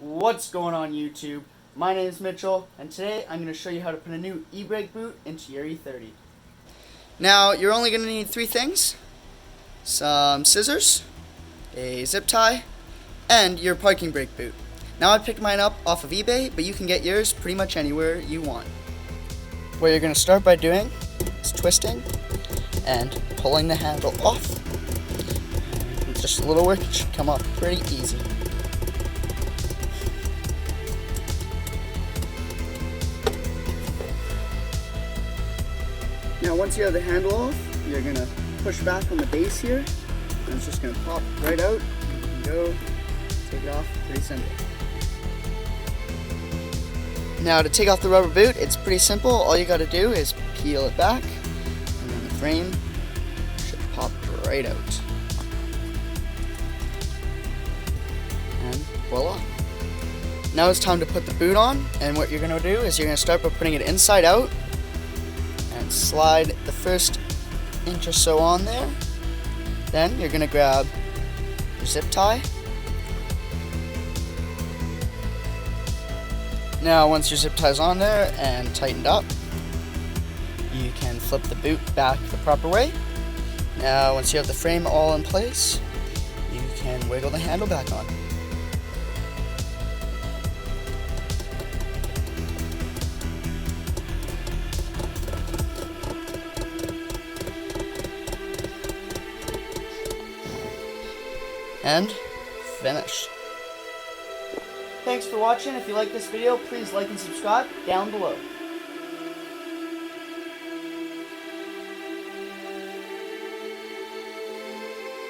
What's going on YouTube? My name is Mitchell, and today I'm going to show you how to put a new e-brake boot into your E30. Now, you're only going to need three things: some scissors, a zip tie, and your parking brake boot. Now, I picked mine up off of eBay, but you can get yours pretty much anywhere you want. What you're going to start by doing is twisting and pulling the handle off. With just a little work, it should come off pretty easy. Now once you have the handle off, you're going to push back on the base here, and it's just going to pop right out. You can go, take it off, pretty simple. Now to take off the rubber boot, it's pretty simple. All you got to do is peel it back, and then the frame should pop right out. And voila. Now it's time to put the boot on, and what you're going to do is you're going to start by putting it inside out, and slide the first inch or so on there. Then you're going to grab your zip tie. Now once your zip tie's on there and tightened up, you can flip the boot back the proper way. Now once you have the frame all in place, you can wiggle the handle back on. And finished. Thanks for watching. If you like this video, please like and subscribe down below.